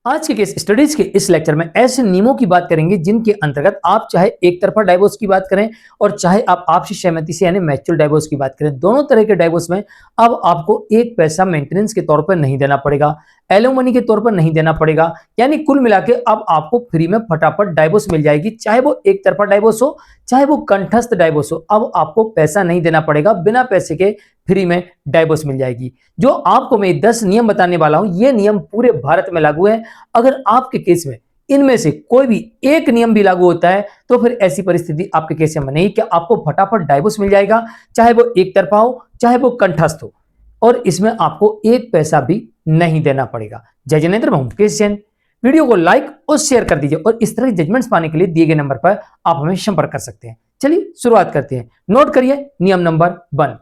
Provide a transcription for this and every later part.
आज के case studies के इस लेक्चर में ऐसे नियमों की बात करेंगे जिनके अंतर्गत आप चाहे एक तरफा डाइवोर्स की बात करें और चाहे आप आपसी सहमति से यानी म्यूचुअल डाइवोर्स की बात करें, दोनों तरह के डाइवोर्स में अब आपको एक पैसा मेंटेनेंस के तौर पर नहीं देना पड़ेगा, एलिमनी के तौर पर नहीं देना पड़ेगा। यानी कुल मिला के अब आपको फ्री में फटाफट डाइवोर्स मिल जाएगी, चाहे वो एक तरफा डाइवोर्स हो चाहे वो कंठस्थ डाइवोर्स हो। अब आपको पैसा नहीं देना पड़ेगा, बिना पैसे के फ्री में डाइवोर्स मिल जाएगी। जो आपको मैं 10 नियम बताने वाला हूं, ये नियम पूरे भारत में लागू है। अगर आपके केस में इनमें से कोई भी एक नियम भी लागू होता है तो फिर ऐसी परिस्थिति आपके केस में बनेगी कि आपको फटाफट डाइवोर्स मिल जाएगा, चाहे वो एक तरफा हो चाहे वो कंठस्थ हो, और इसमें आपको एक पैसा भी नहीं देना पड़ेगा। जय जिनेंद्र, मैं मुकेश जैन। वीडियो को लाइक और शेयर कर दीजिए और इस तरह की जजमेंट्स पाने के लिए दिए गए नंबर पर आप हमें संपर्क कर सकते हैं। चलिए शुरुआत करते हैं। नोट करिए नियम नंबर 1,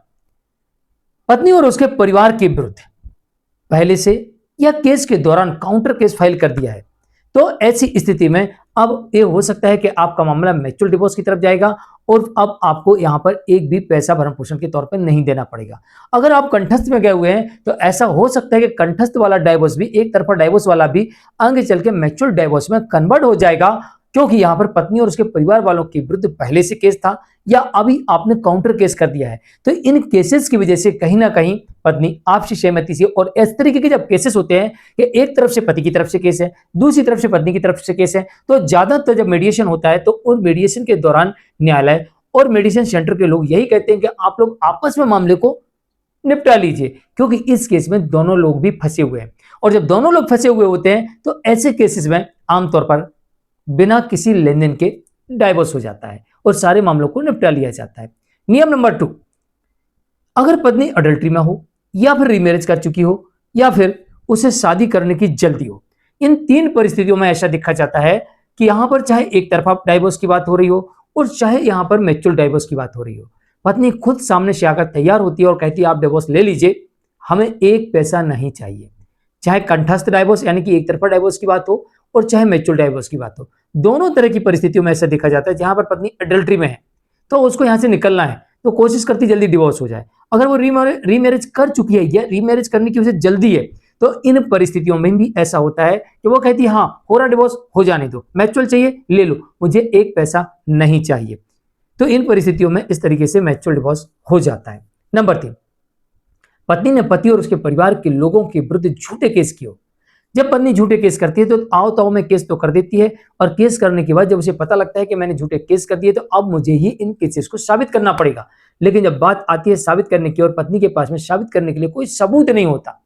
पत्नी और उसके परिवार के विरुद्ध पहले से या केस के दौरान काउंटर केस फाइल कर दिया है तो ऐसी स्थिति में अब ये हो सकता है कि आपका मामला म्यूचुअल डिवोर्स की तरफ जाएगा और अब आपको यहां पर एक भी पैसा भरण पोषण के तौर पर नहीं देना पड़ेगा। अगर आप कंठस्थ में गए हुए हैं तो ऐसा हो सकता है कि कंठस्थ वाला डाइवोर्स भी, एक तरफा डाइवोर्स वाला भी आगे चल के म्यूचुअल डाइवोर्स में कन्वर्ट हो जाएगा, क्योंकि यहां पर पत्नी और उसके परिवार वालों के विरुद्ध पहले से केस था या अभी आपने काउंटर केस कर दिया है। तो इन केसेस की वजह से कहीं ना कहीं पत्नी आपसी सहमति से, और इस तरीके के जब केसेस होते हैं कि एक तरफ से पति की तरफ से केस है, दूसरी तरफ से पत्नी की तरफ से केस है, तो ज्यादातर जब मीडिएशन होता है तो उन मीडिएशन के दौरान न्यायालय और मेडिसिन सेंटर के लोग यही कहते हैं कि आप लोग आपस में मामले को निपटा लीजिए, क्योंकि इस केस में दोनों लोग भी फंसे हुए हैं। और जब दोनों लोग फंसे हुए होते हैं तो ऐसे केसेस में आमतौर पर बिना किसी लेन देन के डाइवोर्स हो जाता है और सारे मामलों को निपटा लिया जाता है। नियम नंबर 2, अगर पत्नी अडल्ट्री में हो या फिर रीमैरिज कर चुकी हो या फिर उसे शादी करने की जल्दी हो, इन 3 परिस्थितियों में ऐसा देखा जाता है कि यहां पर चाहे एक तरफा डाइवोर्स की बात हो रही हो और चाहे यहां पर म्यूचुअल डाइवोर्स की बात हो रही हो, पत्नी खुद सामने से आकर तैयार होती है और कहती है आप डिवोर्स ले लीजिए, हमें एक पैसा नहीं चाहिए। चाहे कंठस्थ डाइवोर्स यानी कि एक तरफा डाइवोर्स की बात हो और चाहे म्यूचुअल डाइवोर्स की बात हो, दोनों तरह की परिस्थितियों में ऐसा देखा जाता है जहां पर पत्नी अडल्ट्री में है तो उसको यहां से निकलना है तो कोशिश करती जल्दी डिवोर्स हो जाए। अगर वो रीमैरिज कर चुकी है या रीमैरिज करने की उसे जल्दी है तो इन परिस्थितियों में भी ऐसा होता है कि वो कहती है हाँ हो रहा डिवोर्स, हो जाने दो, म्यूचुअल चाहिए ले लो, मुझे एक पैसा नहीं चाहिए। तो इन परिस्थितियों में इस तरीके से म्यूचुअल डिवोर्स हो जाता है। नंबर 3, पत्नी ने पति और उसके परिवार के लोगों के विरुद्ध झूठे केस किए। जब पत्नी झूठे केस करती है तो आओ ताओ में केस तो कर देती है, और केस करने के बाद जब उसे पता लगता है कि मैंने झूठे केस कर दिए तो अब मुझे ही इन केसेस को साबित करना पड़ेगा। लेकिन जब बात आती है साबित करने की और पत्नी के पास में साबित करने के लिए कोई सबूत नहीं होता,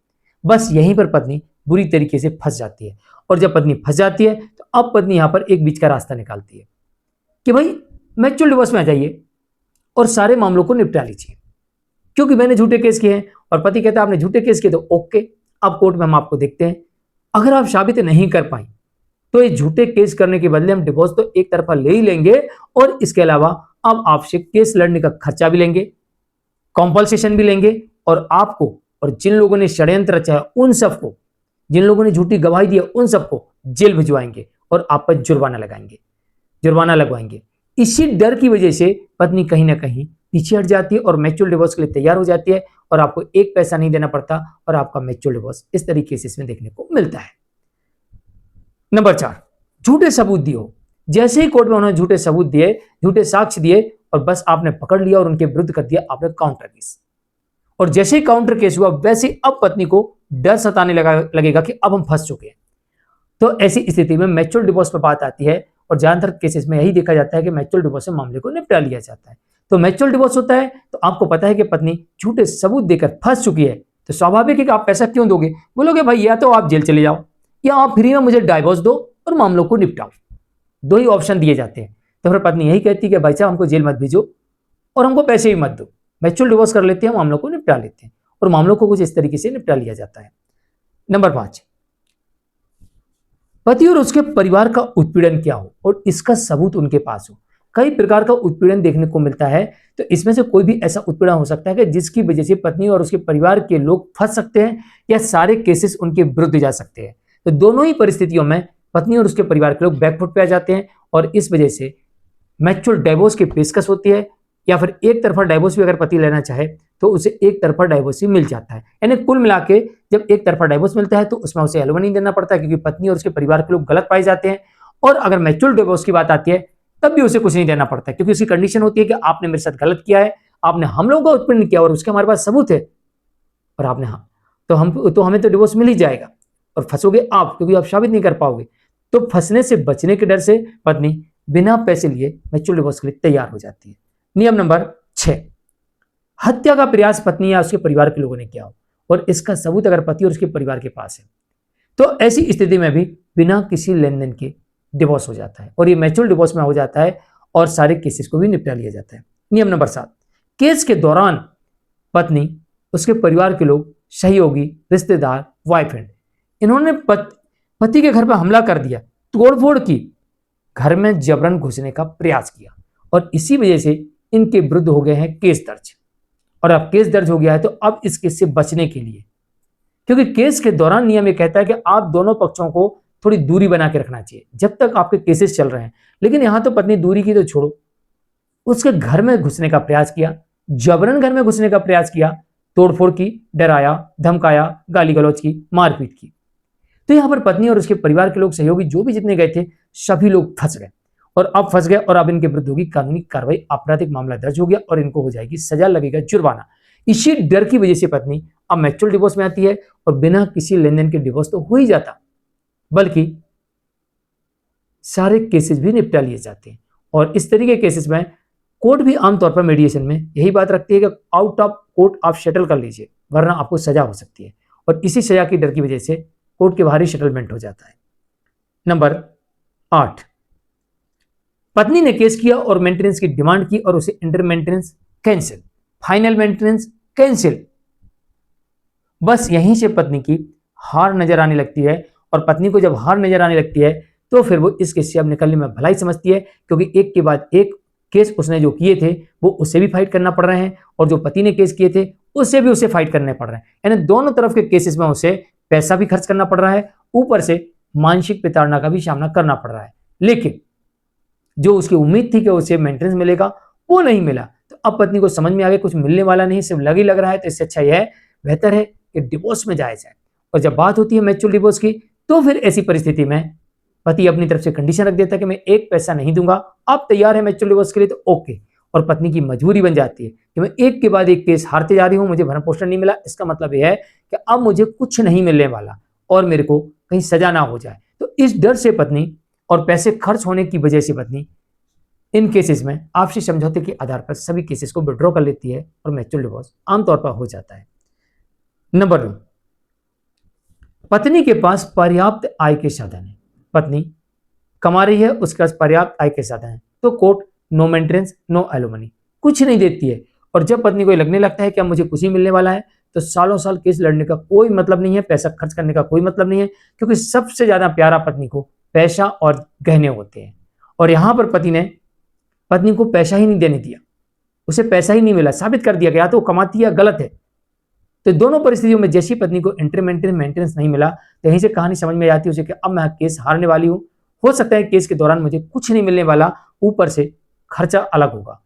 बस यहीं पर पत्नी बुरी तरीके से फंस जाती है। और जब पत्नी फंस जाती है तो अब पत्नी यहां पर एक बीच का रास्ता निकालती है कि भाई म्यूचुअल डिवोर्स में आ जाइए और सारे मामलों को निपटा लीजिए, क्योंकि मैंने झूठे केस किए हैं। और पति कहता है आपने झूठे केस किए तो ओके, अब कोर्ट में हम आपको देखते हैं। अगर आप साबित नहीं कर पाए तो ये झूठे केस करने के बदले हम डिवोर्स तो एक तरफा ले ही लेंगे और इसके अलावा अब आपसे केस लड़ने का खर्चा भी लेंगे, कॉम्पनसेशन भी लेंगे, और आपको और जिन लोगों ने षड्यंत्र रचा है उन सबको, जिन लोगों ने झूठी गवाही दी है उन सबको जेल भिजवाएंगे और आप पर जुर्माना लगवाएंगे। इसी डर की वजह से पत्नी कहीं ना कहीं पीछे हट जाती है और म्यूचुअल डिवोर्स के लिए तैयार हो जाती है और आपको एक पैसा नहीं देना पड़ता और आपका म्यूचुअल डिवोर्स इस तरीके से इसमें देखने को मिलता है। नंबर 4, झूठे सबूत दिए हो। जैसे ही कोर्ट में उन्होंने झूठे सबूत दिए, झूठे साक्ष्य दिए और बस आपने पकड़ लिया और उनके विरुद्ध कर दिया आपने काउंटर केस, और जैसे ही काउंटर केस हुआ वैसे अब पत्नी को डर सताने लगेगा कि अब हम फंस चुके हैं। तो ऐसी स्थिति में म्यूचुअल डिवोर्स पर बात आती है और ज्यादातर केसेस में यही देखा जाता है कि म्यूचुअल डिवोर्स में मामले को निपटा लिया जाता है। तो म्यूचुअल डिवोर्स होता है तो आपको पता है कि पत्नी झूठे सबूत देकर फंस चुकी है, तो स्वाभाविक है कि आप पैसा क्यों दोगे? बोलोगे भाई या तो आप जेल चले जाओ या आप फ्री में मुझे डाइवोर्स दो और मामलों को निपटाओ। 2 ही ऑप्शन दिए जाते हैं। तो फिर पत्नी यही कहती है कि भाई साहब हमको जेल मत भेजो और हमको पैसे भी मत दो, म्यूचुअल डिवोर्स कर लेते हैं, मामलों को निपटा लेते हैं, और मामलों को कुछ इस तरीके से निपटा लिया जाता है। नंबर 5, पति और उसके परिवार का उत्पीड़न क्या हो और इसका सबूत उनके पास हो। कई प्रकार का उत्पीड़न देखने को मिलता है, तो इसमें से कोई भी ऐसा उत्पीड़न हो सकता है कि जिसकी वजह से पत्नी और उसके परिवार के लोग फंस सकते हैं या सारे केसेस उनके विरुद्ध जा सकते हैं। तो दोनों ही परिस्थितियों में पत्नी और उसके परिवार के लोग बैकफुट पे आ जाते हैं और इस वजह से म्यूचुअल डाइवोर्स की पेशकश होती है, या फिर एक तरफा डाइवोर्स भी अगर पति लेना चाहे तो उसे एक तरफा डाइवोर्स ही मिल जाता है। यानी कुल मिला के जब एक तरफा डाइवोर्स मिलता है तो उसमें उसे एलिमनी देना पड़ता है, क्योंकि पत्नी और उसके परिवार के लोग गलत पाए जाते हैं। और अगर म्यूचुअल डिवोर्स की बात आती है तब भी उसे कुछ नहीं देना पड़ता है, क्योंकि उसकी कंडीशन होती है कि आपने मेरे साथ गलत किया है, आपने हम लोगों को उत्पन्न किया और उसके हमारे पास सबूत है, और आपने हाँ तो हमें तो डिवोर्स मिल ही जाएगा, और फंसोगे आप, क्योंकि आप साबित नहीं कर पाओगे। तो फंसने से बचने के डर से पत्नी बिना पैसे लिए म्यूचुअल डिवोर्स के लिए तैयार हो जाती है। नियम नंबर 6, हत्या का प्रयास पत्नी या उसके परिवार के लोगों ने किया हो और इसका सबूत अगर पति और उसके परिवार के पास है तो ऐसी स्थिति में भी बिना किसी लेन देन के डिवोर्स हो जाता है, और ये म्यूचुअल डिवोर्स में हो जाता है और सारे केसेस को भी निपटा लिया जाता है। नियम नंबर 7, केस के दौरान पत्नी, उसके परिवार के लोग, सहयोगी, रिश्तेदार, बॉयफ्रेंड, इन्होंने पति के घर पर हमला कर दिया, तोड़फोड़ की, घर में जबरन घुसने का प्रयास किया, और इसी वजह से इनके विरुद्ध हो गए हैं केस दर्ज। और अब केस दर्ज हो गया है तो अब इस केस से बचने के लिए, क्योंकि केस के दौरान नियम ये कहता है कि आप दोनों पक्षों को थोड़ी दूरी बना के रखना चाहिए जब तक आपके केसेस चल रहे हैं। लेकिन यहां तो पत्नी दूरी की तो छोड़ो, उसके घर में घुसने का प्रयास किया, जबरन घर में घुसने का प्रयास किया, तोड़फोड़ की, डराया, धमकाया, गाली गलौज की, मारपीट की। तो यहां पर पत्नी और उसके परिवार के लोग, सहयोगी, जो भी जितने गए थे, सभी लोग फंस गए, और अब फंस गए, और अब इनके विरुद्ध होगी कानूनी कार्रवाई, आपराधिक मामला दर्ज हो गया और इनको हो जाएगी सजा, लगेगा जुर्माना। इसी डर की वजह से पत्नी अब म्यूचुअल डिवोर्स में आती है, और बिना किसी लेन देन के डिवोर्स तो हो ही जाता, बल्कि सारे केसेस भी निपटा लिए जाते हैं। और इस तरीके के केसेस में कोर्ट भी आमतौर पर मीडिएशन में यही बात रखती है कि आउट ऑफ कोर्ट आप सेटल कर लीजिए, वरना आपको सजा हो सकती है, और इसी सजा की डर की वजह से कोर्ट के बाहर ही सेटलमेंट हो जाता है। नंबर 8, पत्नी ने केस किया और मेंटेनेंस की डिमांड की और उसे inter maintenance cancel, final maintenance cancel. बस यहीं से पत्नी की हार नजर आने लगती है, और पत्नी को जब हार नजर आने लगती है तो फिर वो इस केस से अब निकलने में भलाई समझती है, क्योंकि एक के बाद एक केस उसने जो किए थे वो उससे भी फाइट करना पड़ रहे हैं, और जो पति ने केस किए थे उससे भी उसे फाइट करने पड़ रहे हैं। यानी दोनों तरफ के केसेस में उसे पैसा भी खर्च करना पड़ रहा है, ऊपर से मानसिक प्रताड़ना का भी सामना करना पड़ रहा है। लेकिन जो उसकी उम्मीद थी कि उसे मेंटेनेंस मिलेगा वो नहीं मिला, तो अब पत्नी को समझ में आ गया कुछ मिलने वाला नहीं, सिर्फ लग ही लग रहा है, तो इससे अच्छा यह है, बेहतर है कि डिवोर्स में जाया जाए। और जब बात होती है म्यूचुअल डिवोर्स की, तो फिर ऐसी परिस्थिति में पति अपनी तरफ से कंडीशन रख देता है कि मैं एक पैसा नहीं दूंगा, आप तैयार है म्यूचुअल डिवोर्स के लिए तो ओके, और पत्नी की मजबूरी बन जाती है कि मैं एक के बाद एक केस हारते जा रही हूं, मुझे भरण पोषण नहीं मिला, इसका मतलब यह है कि अब मुझे कुछ नहीं मिलने वाला और मेरे को कहीं सजा ना हो जाए। तो इस डर से पत्नी और पैसे खर्च होने की वजह से पत्नी इन केसेस में आपसी समझौते के आधार पर सभी केसेस को विड्रॉ कर लेती है और म्यूचुअल डिवोर्स आमतौर पर हो जाता है। नंबर 2, पत्नी के पास पर्याप्त आय के साधन है, पत्नी कमा रही है, उसके पास पर्याप्त आय के साधन है, तो court no maintenance no alimony कुछ नहीं देती है। और जब पत्नी को लगने लगता है कि अब मुझे कुछ ही मिलने वाला है, तो सालों साल केस लड़ने का कोई मतलब नहीं है, पैसा खर्च करने का कोई मतलब नहीं है, क्योंकि सबसे ज्यादा प्यारा पत्नी को पैसा और गहने होते हैं। और यहां पर पति ने पत्नी को पैसा ही नहीं देने दिया, उसे पैसा ही नहीं मिला, साबित कर दिया गया तो वो कमाती है गलत है। तो दोनों परिस्थितियों में जैसी पत्नी को इंटर मेंटेनेंस नहीं मिला, तो यहीं से कहानी समझ में आती है उसे कि अब मैं केस हारने वाली हूं, हो सकता है केस के दौरान मुझे कुछ नहीं मिलने वाला, ऊपर से खर्चा अलग होगा।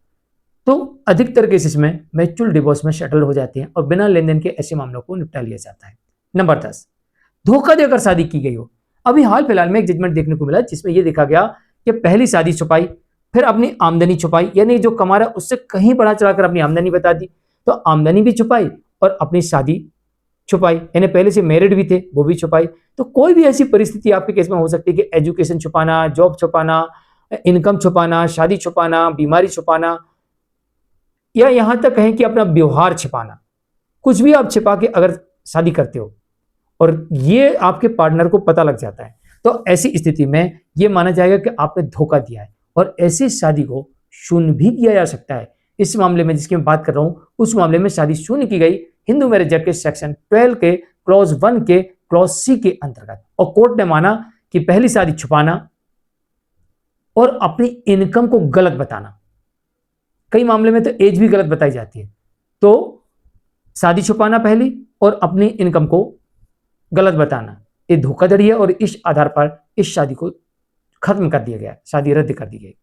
तो अधिकतर केसेस में म्यूचुअल डिवोर्स में सेटल हो जाते हैं और बिना लेन देन के ऐसे मामलों को निपटा लिया जाता है। नंबर 10, धोखा देकर शादी की गई हो। अभी हाल फिलहाल में एक जजमेंट देखने को मिला जिसमें यह देखा गया कि पहली शादी छुपाई, फिर अपनी आमदनी छुपाई, यानी जो कमा रहा है उससे कहीं बढ़ा चढ़ाकर अपनी आमदनी बता दी, तो आमदनी भी छुपाई और अपनी शादी छुपाई, यानी पहले से मैरिड भी थे वो भी छुपाई। तो कोई भी ऐसी परिस्थिति आपके केस में हो सकती है कि एजुकेशन छुपाना, जॉब छुपाना, इनकम छुपाना, शादी छुपाना, बीमारी छुपाना, या यहां तक कहें कि अपना व्यवहार छिपाना, कुछ भी आप छिपा के अगर शादी करते हो और ये आपके पार्टनर को पता लग जाता है, तो ऐसी स्थिति में यह माना जाएगा कि आपने धोखा दिया है और ऐसी शादी को शून्य भी किया जा सकता है। इस मामले में जिसकी मैं बात कर रहा हूं, उस मामले में शादी शून्य की गई हिंदू मैरिज एक्ट के सेक्शन 12 के क्लॉज 1 के क्लॉज सी के अंतर्गत, और कोर्ट ने माना कि पहली शादी छुपाना और अपनी इनकम को गलत बताना, कई मामले में तो एज भी गलत बताई जाती है, तो शादी छुपाना पहली और अपनी इनकम को गलत बताना, ये धोखाधड़ी है और इस आधार पर इस शादी को खत्म कर दिया गया, शादी रद्द कर दी गई।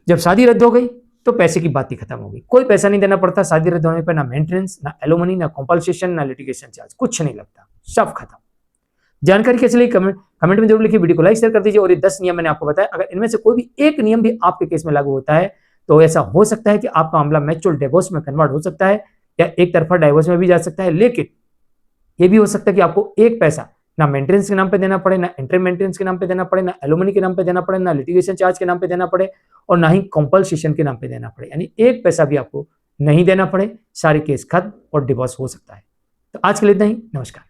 जब शादी रद्द हो गई तो पैसे की बात ही खत्म हो गई, कोई पैसा नहीं देना पड़ता, शादी रद्द होने पर ना मेंटेनेंस, ना एलोमनी, ना कॉम्पल्सेशन, ना लिटिगेशन चार्ज, कुछ नहीं लगता। सब खत्म। जानकारी कैसी लगी कमेंट में जरूर लिखिए, वीडियो को लाइक शेयर कर दीजिए। और ये 10 नियम मैंने आपको बताया, अगर इनमें से कोई भी एक नियम भी आपके केस में लागू होता है तो ऐसा हो सकता है कि आपका मामला म्यूचुअल डिवोर्स में कन्वर्ट हो सकता है या एक तरफा डाइवोर्स में भी जा सकता है। लेकिन ये भी हो सकता है कि आपको एक पैसा ना मेंटेनेंस के नाम पे देना पड़े, ना इंटर मेंटेनेंस के नाम पे देना पड़े, ना एलुमनी के नाम पे देना पड़े, ना लिटिगेशन चार्ज के नाम पे देना पड़े, और ना ही कंपल्सेशन के नाम पे देना पड़े। यानी एक पैसा भी आपको नहीं देना पड़े, सारे केस खत्म और डिवोर्स हो सकता है। तो आज के लिए इतना ही, नमस्कार।